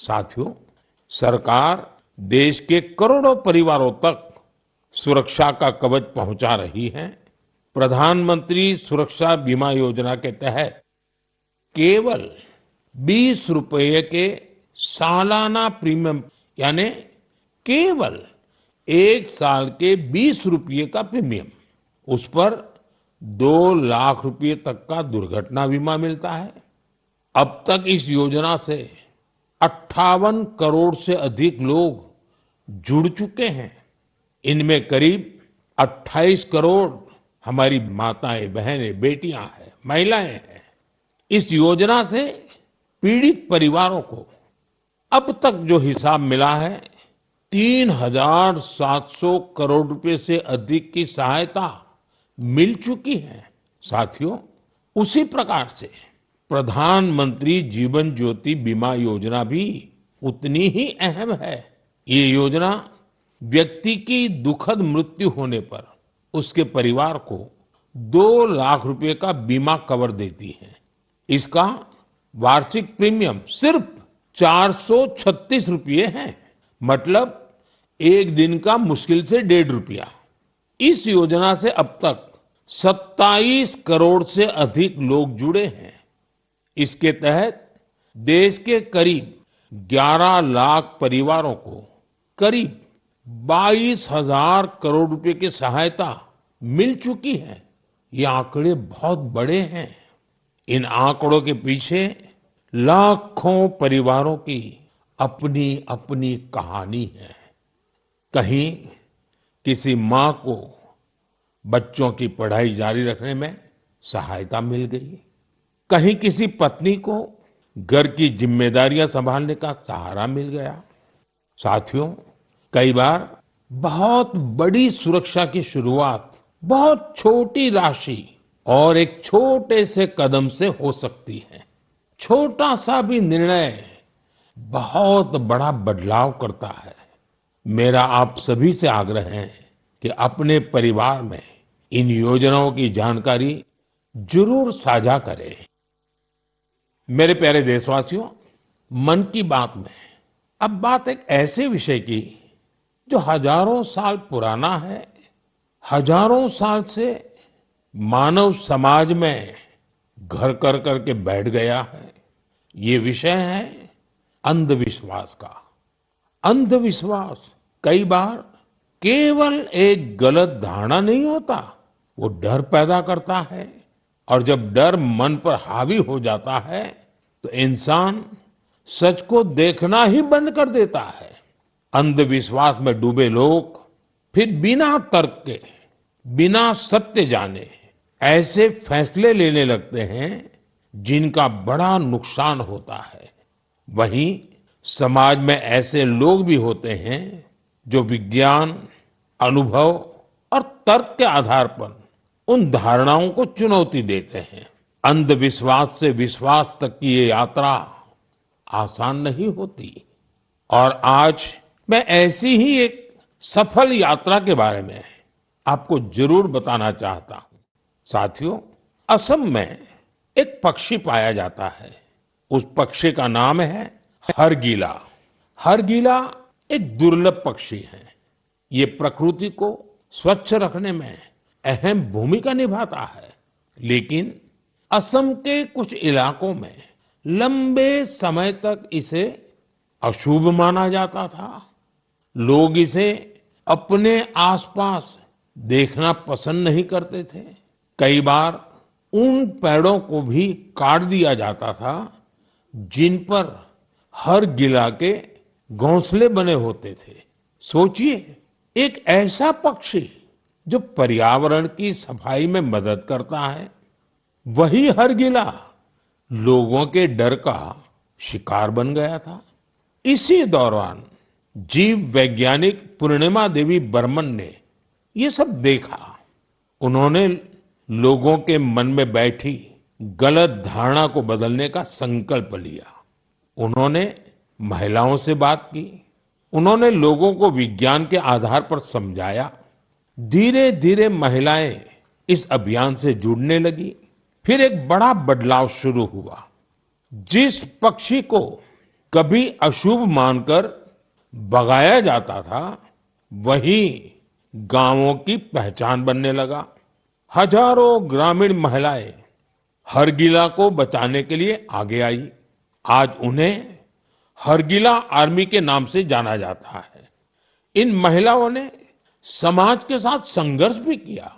साथियों, सरकार देश के करोड़ों परिवारों तक सुरक्षा का कवच पहुंचा रही है। प्रधानमंत्री सुरक्षा बीमा योजना के तहत केवल 20 रुपए के सालाना प्रीमियम यानी केवल 1 साल के 20 रुपये का प्रीमियम, उस पर 2 लाख रुपए तक का दुर्घटना बीमा मिलता है। अब तक इस योजना से 58 करोड़ से अधिक लोग जुड़ चुके हैं। इनमें करीब 28 करोड़ हमारी माताएं, बहनें, बेटियां हैं, महिलाएं हैं। इस योजना से पीड़ित परिवारों को अब तक जो हिसाब मिला है 3,700 करोड़ रुपए से अधिक की सहायता मिल चुकी है। साथियों, उसी प्रकार से प्रधानमंत्री जीवन ज्योति बीमा योजना भी उतनी ही अहम है। ये योजना व्यक्ति की दुखद मृत्यु होने पर उसके परिवार को 2 लाख रुपए का बीमा कवर देती है। इसका वार्षिक प्रीमियम सिर्फ 436 रुपये है, मतलब एक दिन का मुश्किल से 1.5 रुपया। इस योजना से अब तक 27 करोड़ से अधिक लोग जुड़े हैं। इसके तहत देश के करीब 11 लाख परिवारों को करीब 22,000 करोड़ रुपए की सहायता मिल चुकी है। ये आंकड़े बहुत बड़े हैं। इन आंकड़ों के पीछे लाखों परिवारों की अपनी अपनी कहानी है। कहीं किसी मां को बच्चों की पढ़ाई जारी रखने में सहायता मिल गई, कहीं किसी पत्नी को घर की जिम्मेदारियां संभालने का सहारा मिल गया। साथियों, कई बार बहुत बड़ी सुरक्षा की शुरुआत बहुत छोटी राशि और एक छोटे से कदम से हो सकती है। छोटा सा भी निर्णय बहुत बड़ा बदलाव करता है। मेरा आप सभी से आग्रह है कि अपने परिवार में इन योजनाओं की जानकारी जरूर साझा करें। मेरे प्यारे देशवासियों, मन की बात में अब बात एक ऐसे विषय की जो हजारों साल पुराना है, हजारों साल से मानव समाज में घर कर करके बैठ गया है। ये विषय है अंधविश्वास का। अंधविश्वास कई बार केवल एक गलत धारणा नहीं होता, वो डर पैदा करता है। और जब डर मन पर हावी हो जाता है तो इंसान सच को देखना ही बंद कर देता है। अंधविश्वास में डूबे लोग फिर बिना तर्क के, बिना सत्य जाने ऐसे फैसले लेने लगते हैं जिनका बड़ा नुकसान होता है। वहीं समाज में ऐसे लोग भी होते हैं जो विज्ञान, अनुभव और तर्क के आधार पर उन धारणाओं को चुनौती देते हैं। अंधविश्वास से विश्वास तक की ये यात्रा आसान नहीं होती। और आज मैं ऐसी ही एक सफल यात्रा के बारे में आपको जरूर बताना चाहता हूं। साथियों, असम में एक पक्षी पाया जाता है। उस पक्षी का नाम है हरगिला। हरगिला एक दुर्लभ पक्षी है। ये प्रकृति को स्वच्छ रखने में अहम भूमिका निभाता है, लेकिन असम के कुछ इलाकों में लंबे समय तक इसे अशुभ माना जाता था। लोग इसे अपने आसपास देखना पसंद नहीं करते थे। कई बार उन पेड़ों को भी काट दिया जाता था जिन पर हरगिला के घोंसले बने होते थे। सोचिए, एक ऐसा पक्षी जो पर्यावरण की सफाई में मदद करता है, वही हरगिला लोगों के डर का शिकार बन गया था। इसी दौरान जीव वैज्ञानिक पूर्णिमा देवी बर्मन ने ये सब देखा। उन्होंने लोगों के मन में बैठी गलत धारणा को बदलने का संकल्प लिया। उन्होंने महिलाओं से बात की, उन्होंने लोगों को विज्ञान के आधार पर समझाया। धीरे धीरे महिलाएं इस अभियान से जुड़ने लगी। फिर एक बड़ा बदलाव शुरू हुआ। जिस पक्षी को कभी अशुभ मानकर भगाया जाता था, वही गांवों की पहचान बनने लगा। हजारों ग्रामीण महिलाएं हरगिला को बचाने के लिए आगे आई। आज उन्हें हरगिला आर्मी के नाम से जाना जाता है। इन महिलाओं ने समाज के साथ संघर्ष भी किया,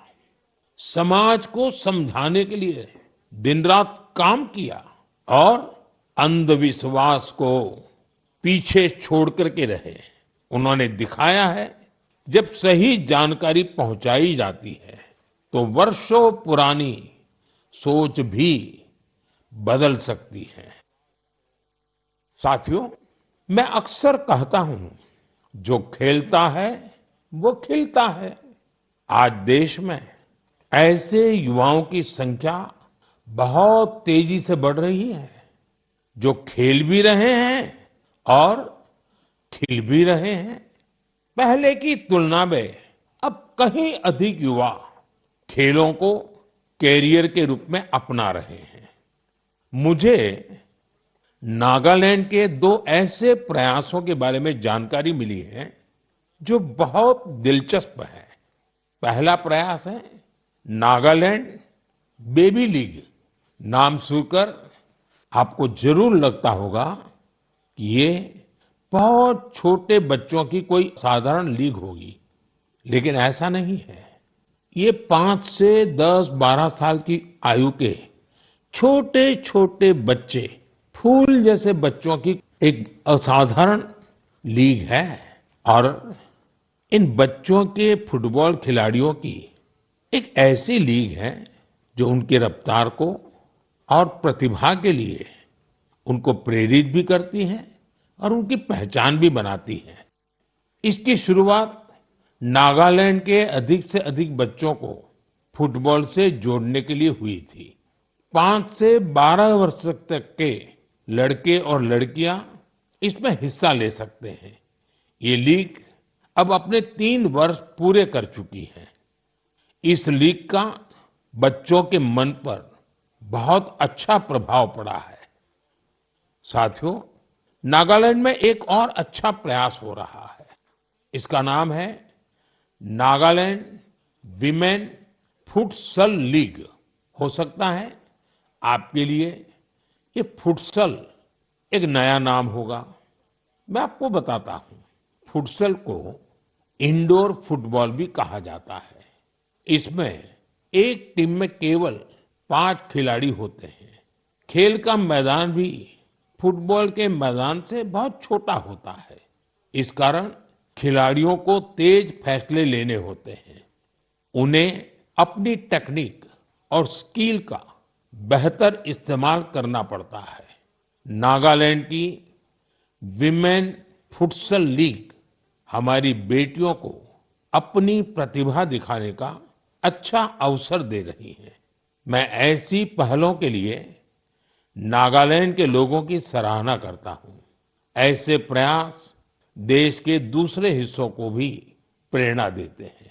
समाज को समझाने के लिए दिन रात काम किया और अंधविश्वास को पीछे छोड़ करके रहे। उन्होंने दिखाया है, जब सही जानकारी पहुंचाई जाती है तो वर्षों पुरानी सोच भी बदल सकती है। साथियों, मैं अक्सर कहता हूं, जो खेलता है वो खिलता है। आज देश में ऐसे युवाओं की संख्या बहुत तेजी से बढ़ रही है, जो खेल भी रहे हैं और खिल भी रहे हैं। पहले की तुलना में अब कहीं अधिक युवा खेलों को कैरियर के रूप में अपना रहे हैं। मुझे नागालैंड के दो ऐसे प्रयासों के बारे में जानकारी मिली है जो बहुत दिलचस्प है। पहला प्रयास है नागालैंड बेबी लीग। नाम सुनकर आपको जरूर लगता होगा कि ये बहुत छोटे बच्चों की कोई साधारण लीग होगी, लेकिन ऐसा नहीं है। ये 5 से 10, 12 साल की आयु के छोटे छोटे बच्चे, फूल जैसे बच्चों की एक असाधारण लीग है। और इन बच्चों के फुटबॉल खिलाड़ियों की एक ऐसी लीग है जो उनकी रफ्तार को और प्रतिभा के लिए उनको प्रेरित भी करती है और उनकी पहचान भी बनाती है। इसकी शुरुआत नागालैंड के अधिक से अधिक बच्चों को फुटबॉल से जोड़ने के लिए हुई थी। 5 से 12 वर्ष तक के लड़के और लड़कियां इसमें हिस्सा ले सकते हैं। ये लीग अब अपने 3 वर्ष पूरे कर चुकी है। इस लीग का बच्चों के मन पर बहुत अच्छा प्रभाव पड़ा है। साथियों, नागालैंड में एक और अच्छा प्रयास हो रहा है। इसका नाम है नागालैंड विमेन फुटसल लीग। हो सकता है आपके लिए ये फुटसल एक नया नाम होगा। मैं आपको बताता हूं, फुटसल को इंडोर फुटबॉल भी कहा जाता है। इसमें एक टीम में केवल 5 खिलाड़ी होते हैं। खेल का मैदान भी फुटबॉल के मैदान से बहुत छोटा होता है। इस कारण खिलाड़ियों को तेज फैसले लेने होते हैं। उन्हें अपनी टेक्निक और स्किल का बेहतर इस्तेमाल करना पड़ता है। नागालैंड की विमेन फुटसल लीग हमारी बेटियों को अपनी प्रतिभा दिखाने का अच्छा अवसर दे रही है। मैं ऐसी पहलों के लिए नागालैंड के लोगों की सराहना करता हूं। ऐसे प्रयास देश के दूसरे हिस्सों को भी प्रेरणा देते हैं।